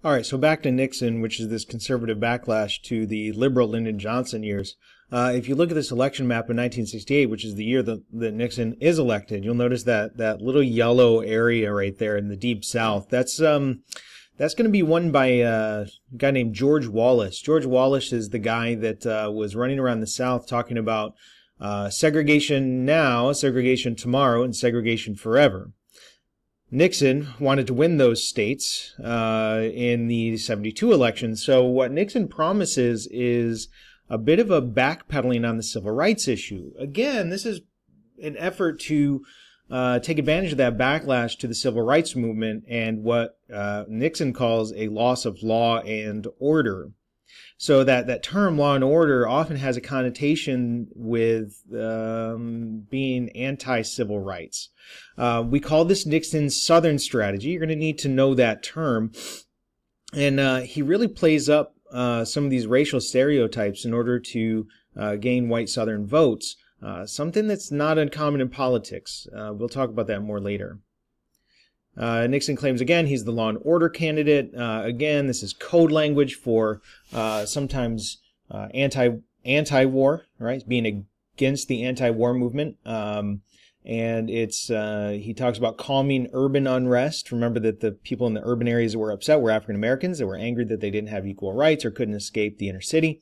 All right, so back to Nixon, which is this conservative backlash to the liberal Lyndon Johnson years. If you look at this election map in 1968, which is the year that Nixon is elected, you'll notice that little yellow area right there in the deep South. That's going to be won by a guy named George Wallace. George Wallace is the guy that was running around the South talking about segregation now, segregation tomorrow, and segregation forever. Nixon wanted to win those states in the 72 election. So what Nixon promises is a bit of a backpedaling on the civil rights issue. Again, this is an effort to take advantage of that backlash to the civil rights movement and what Nixon calls a loss of law and order. So that term law and order often has a connotation with being anti-civil rights. We call this Nixon's Southern strategy. You're going to need to know that term. And he really plays up some of these racial stereotypes in order to gain white Southern votes, something that's not uncommon in politics. We'll talk about that more later. Nixon claims again he's the law and order candidate. Again, this is code language for sometimes anti-war, right? Being against the anti-war movement. And it's he talks about calming urban unrest. Remember that the people in the urban areas that were upset were African Americans. They were angry that they didn't have equal rights or couldn't escape the inner city,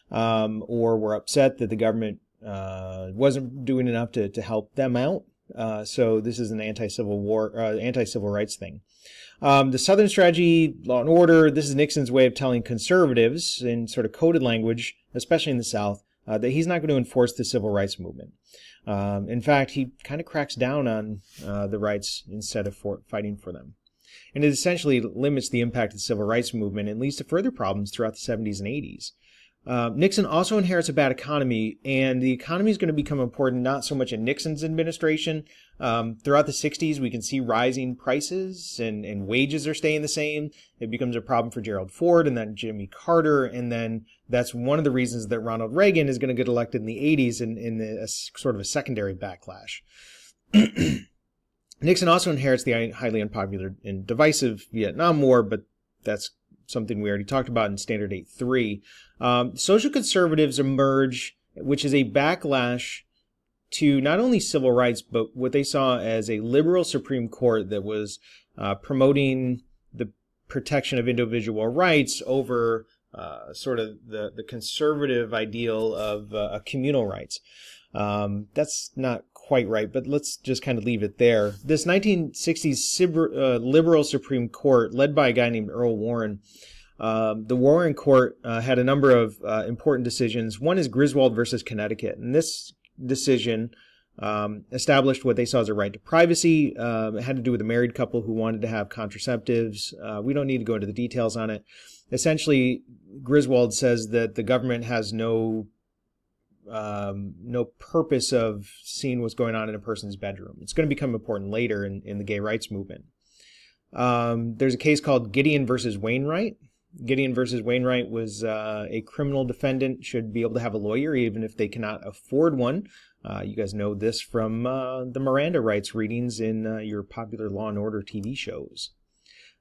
or were upset that the government wasn't doing enough to help them out. So this is an anti-civil rights thing. The Southern strategy, law and order, this is Nixon's way of telling conservatives in sort of coded language, especially in the South, that he's not going to enforce the civil rights movement. In fact, he kind of cracks down on the rights instead of fighting for them. And it essentially limits the impact of the civil rights movement and leads to further problems throughout the 70s and 80s. Nixon also inherits a bad economy, and the economy is going to become important not so much in Nixon's administration. Throughout the 60s, we can see rising prices and wages are staying the same. It becomes a problem for Gerald Ford and then Jimmy Carter, and then that's one of the reasons that Ronald Reagan is going to get elected in the 80s in a sort of a secondary backlash. Nixon also inherits the highly unpopular and divisive Vietnam War, but that's something we already talked about in Standard 8.3. Social conservatives emerge, which is a backlash to not only civil rights, but what they saw as a liberal Supreme Court that was promoting the protection of individual rights over sort of the conservative ideal of communal rights. That's not quite right, but let's just kind of leave it there. This 1960s liberal Supreme Court, led by a guy named Earl Warren, the Warren Court had a number of important decisions. One is Griswold versus Connecticut, and this decision established what they saw as a right to privacy. It had to do with a married couple who wanted to have contraceptives. We don't need to go into the details on it. Essentially, Griswold says that the government has no purpose of seeing what's going on in a person's bedroom. It's going to become important later in the gay rights movement. There's a case called Gideon versus Wainwright. Gideon versus Wainwright was a criminal defendant should be able to have a lawyer even if they cannot afford one. You guys know this from the Miranda rights readings in your popular Law and Order TV shows.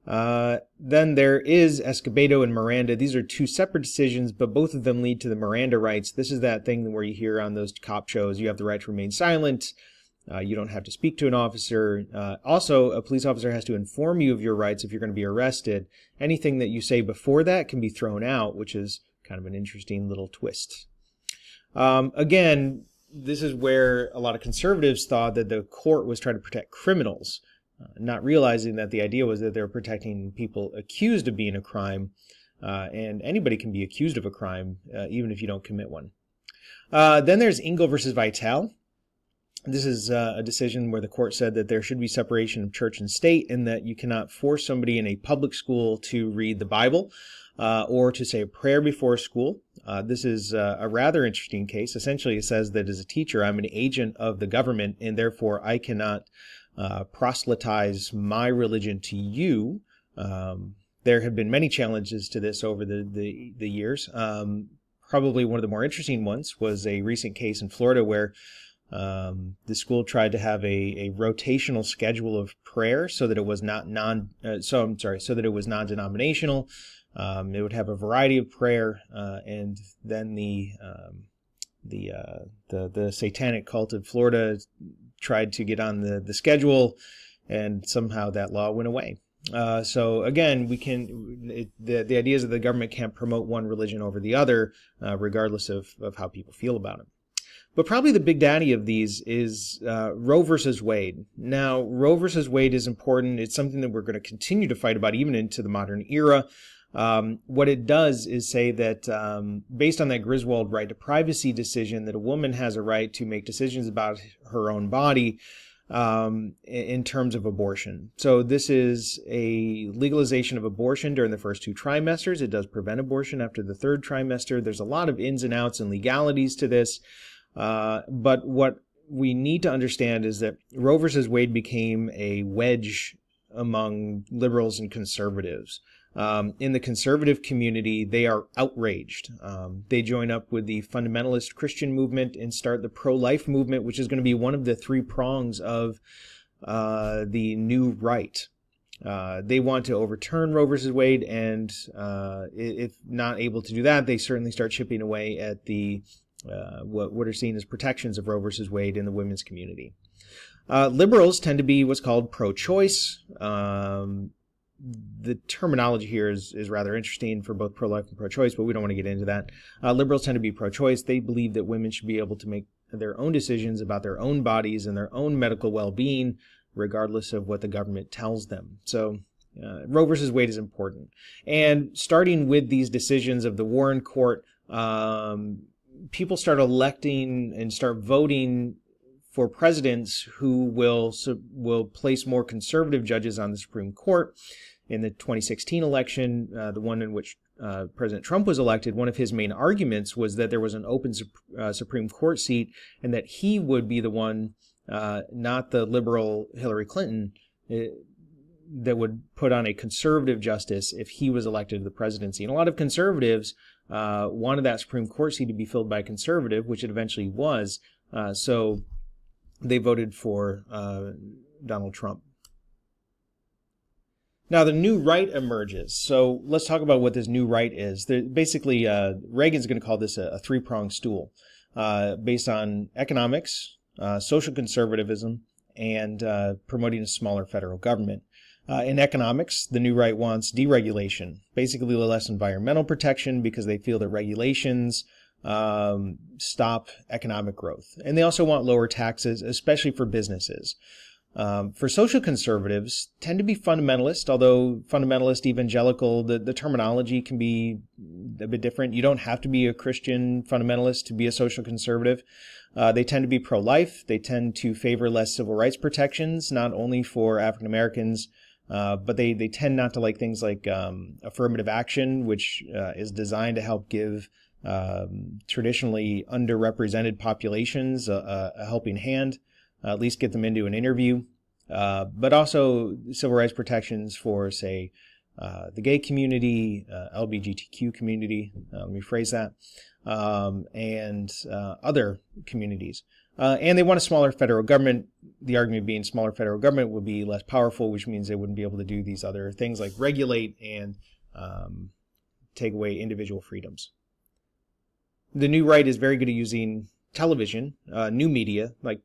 Then there is Escobedo and Miranda. These are two separate decisions, but both of them lead to the Miranda rights. This is that thing where you hear on those cop shows, you have the right to remain silent. You don't have to speak to an officer. Also, a police officer has to inform you of your rights if you're going to be arrested. Anything that you say before that can be thrown out, which is kind of an interesting little twist. Again, this is where a lot of conservatives thought that the court was trying to protect criminals, not realizing that the idea was that they were protecting people accused of being a crime, and anybody can be accused of a crime, even if you don't commit one. Then there's Engel versus Vitale. This is a decision where the court said that there should be separation of church and state and that you cannot force somebody in a public school to read the Bible or to say a prayer before school. This is a rather interesting case. Essentially, it says that as a teacher, I'm an agent of the government and therefore I cannot proselytize my religion to you. There have been many challenges to this over the years. Probably one of the more interesting ones was a recent case in Florida where The school tried to have a rotational schedule of prayer so that it was so that it was non-denominational. It would have a variety of prayer, and then the satanic cult of Florida tried to get on the schedule, and somehow that law went away. So again, the idea is that the government can't promote one religion over the other, regardless of how people feel about it. But probably the big daddy of these is Roe versus Wade. Now, Roe versus Wade is important. It's something that we're going to continue to fight about even into the modern era. What it does is say that based on that Griswold right to privacy decision, that a woman has a right to make decisions about her own body in terms of abortion. So this is a legalization of abortion during the first 2 trimesters. It does prevent abortion after the 3rd trimester. There's a lot of ins and outs and legalities to this. But what we need to understand is that Roe versus Wade became a wedge among liberals and conservatives. In the conservative community, they are outraged. They join up with the fundamentalist Christian movement and start the pro-life movement, which is going to be one of the 3 prongs of the new right. They want to overturn Roe versus Wade, and if not able to do that, they certainly start chipping away at the what are seen as protections of Roe versus Wade in the women's community. Liberals tend to be what's called pro-choice. The terminology here is rather interesting for both pro-life and pro-choice, but we don't want to get into that. Liberals tend to be pro-choice. They believe that women should be able to make their own decisions about their own bodies and their own medical well-being, regardless of what the government tells them. So Roe versus Wade is important. And starting with these decisions of the Warren Court, people start electing and start voting for presidents who will place more conservative judges on the Supreme Court. In the 2016 election, the one in which President Trump was elected, one of his main arguments was that there was an open Supreme Court seat and that he would be the one, not the liberal Hillary Clinton, that would put on a conservative justice if he was elected to the presidency. And a lot of conservatives wanted that Supreme Court seat to be filled by a conservative, which it eventually was. So they voted for Donald Trump. Now, the new right emerges. So let's talk about what this new right is. Basically, Reagan's going to call this a 3-pronged stool based on economics, social conservatism, and promoting a smaller federal government. In economics, the new right wants deregulation, basically less environmental protection because they feel that regulations stop economic growth. And they also want lower taxes, especially for businesses. For social conservatives, tend to be fundamentalist, although fundamentalist, evangelical, the terminology can be a bit different. You don't have to be a Christian fundamentalist to be a social conservative. They tend to be pro-life. They tend to favor less civil rights protections, not only for African Americans, but they tend not to like things like affirmative action, which is designed to help give traditionally underrepresented populations a helping hand. At least get them into an interview, but also civil rights protections for, say, the gay community, LGBTQ community, let me phrase that, and other communities. And they want a smaller federal government. The argument being smaller federal government would be less powerful, which means they wouldn't be able to do these other things like regulate and take away individual freedoms. The new right is very good at using television, new media, like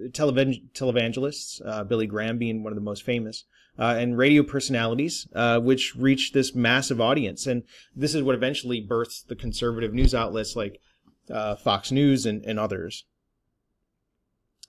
televangelists, Billy Graham being one of the most famous, and radio personalities, which reach this massive audience. And this is what eventually births the conservative news outlets like Fox News and others.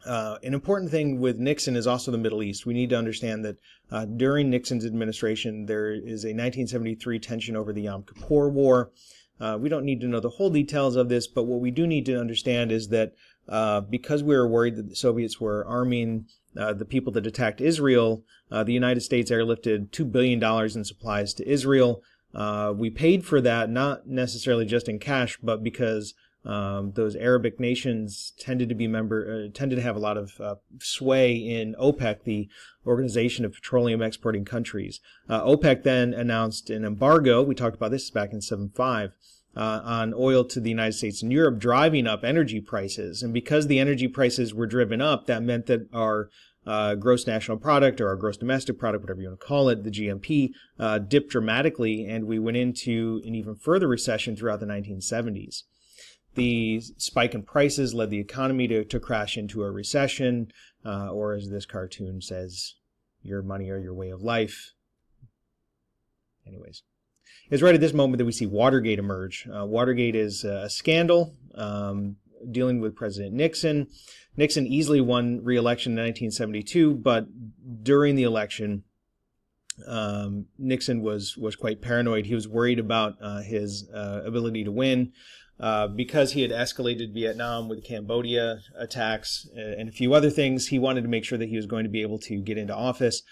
An important thing with Nixon is also the Middle East. We need to understand that during Nixon's administration, there is a 1973 tension over the Yom Kippur War. We don't need to know the whole details of this, but what we do need to understand is that because we were worried that the Soviets were arming the people that attacked Israel, the United States airlifted $2 billion in supplies to Israel. We paid for that, not necessarily just in cash, but because those Arabic nations tended to have a lot of sway in OPEC, the Organization of Petroleum Exporting Countries. OPEC then announced an embargo. We talked about this back in 2007. on oil to the United States and Europe, driving up energy prices. And because the energy prices were driven up, that meant that our gross national product, or our gross domestic product, whatever you want to call it, the GNP, dipped dramatically, and we went into an even further recession throughout the 1970s. The spike in prices led the economy to crash into a recession, or as this cartoon says, your money or your way of life. Anyways, it's right at this moment that we see Watergate emerge. Watergate is a scandal dealing with President Nixon. Nixon easily won re-election in 1972, but during the election, Nixon was quite paranoid. He was worried about his ability to win because he had escalated Vietnam with the Cambodia attacks and a few other things. He wanted to make sure that he was going to be able to get into office.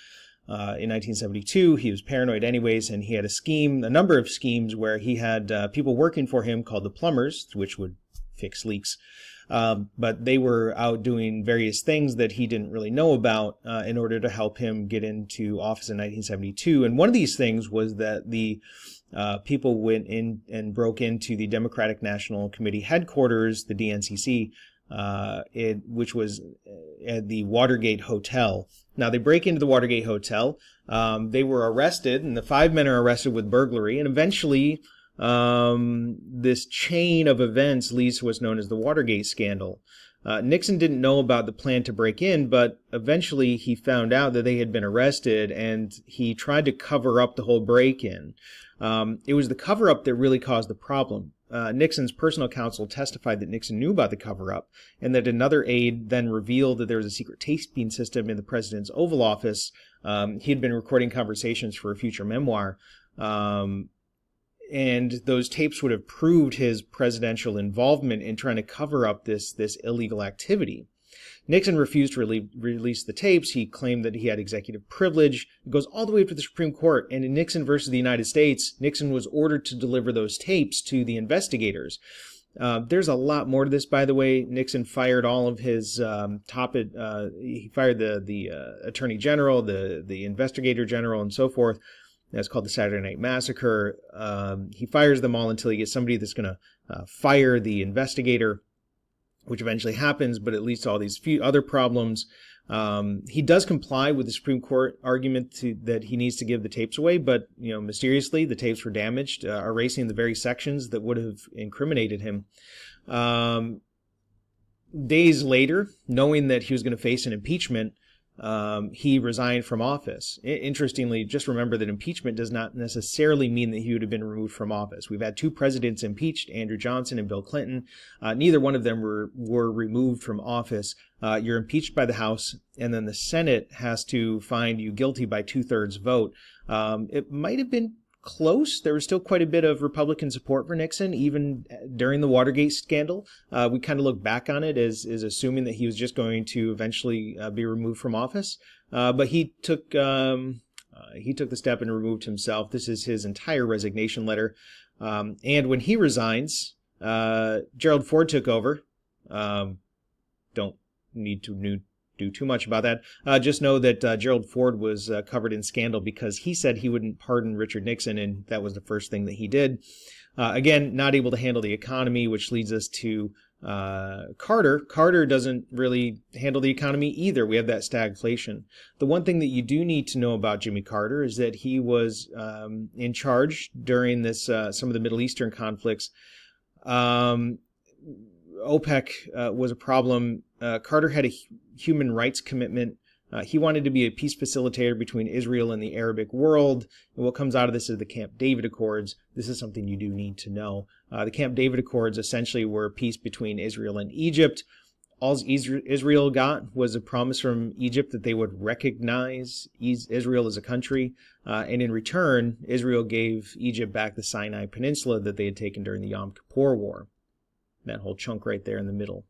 In 1972, he was paranoid anyways, and he had a number of schemes where he had people working for him called the plumbers, which would fix leaks. But they were out doing various things that he didn't really know about in order to help him get into office in 1972. And one of these things was that the people went in and broke into the Democratic National Committee headquarters, the DNCC, which was at the Watergate Hotel. Now, they break into the Watergate Hotel. They were arrested, and the 5 men are arrested with burglary, and eventually this chain of events leads to what's known as the Watergate scandal. Nixon didn't know about the plan to break in, but eventually he found out that they had been arrested, and he tried to cover up the whole break-in. It was the cover-up that really caused the problem. Nixon's personal counsel testified that Nixon knew about the cover-up, and that another aide then revealed that there was a secret taping system in the president's Oval Office. He had been recording conversations for a future memoir, and those tapes would have proved his presidential involvement in trying to cover up this illegal activity. Nixon refused to release the tapes. He claimed that he had executive privilege. It goes all the way up to the Supreme Court. And in Nixon versus the United States, Nixon was ordered to deliver those tapes to the investigators. There's a lot more to this, by the way. Nixon fired all of his he fired the Attorney General, the Investigator General, and so forth. That's called the Saturday Night Massacre. He fires them all until he gets somebody that's going to fire the investigator, which eventually happens, but it leads to all these few other problems. He does comply with the Supreme Court argument that he needs to give the tapes away, but mysteriously the tapes were damaged, erasing the very sections that would have incriminated him. Days later, knowing that he was going to face an impeachment, he resigned from office. Interestingly, just remember that impeachment does not necessarily mean that he would have been removed from office. We've had 2 presidents impeached, Andrew Johnson and Bill Clinton. Neither one of them were removed from office. You're impeached by the House, and then the Senate has to find you guilty by 2/3 vote. It might have been close. There was still quite a bit of Republican support for Nixon, even during the Watergate scandal. We kind of look back on it as assuming that he was just going to eventually be removed from office. But he took the step and removed himself. This is his entire resignation letter. And when he resigns, Gerald Ford took over. Don't need to do too much about that. Just know that Gerald Ford was covered in scandal because he said he wouldn't pardon Richard Nixon, and that was the first thing that he did. Again, not able to handle the economy, which leads us to Carter. Carter doesn't really handle the economy either. We have that stagflation. The one thing that you do need to know about Jimmy Carter is that he was in charge during this some of the Middle Eastern conflicts. OPEC was a problem. Carter had a human rights commitment. He wanted to be a peace facilitator between Israel and the Arabic world. And what comes out of this is the Camp David Accords. This is something you do need to know. The Camp David Accords essentially were peace between Israel and Egypt. All Israel got was a promise from Egypt that they would recognize Israel as a country. And in return, Israel gave Egypt back the Sinai Peninsula that they had taken during the Yom Kippur War. That whole chunk right there in the middle.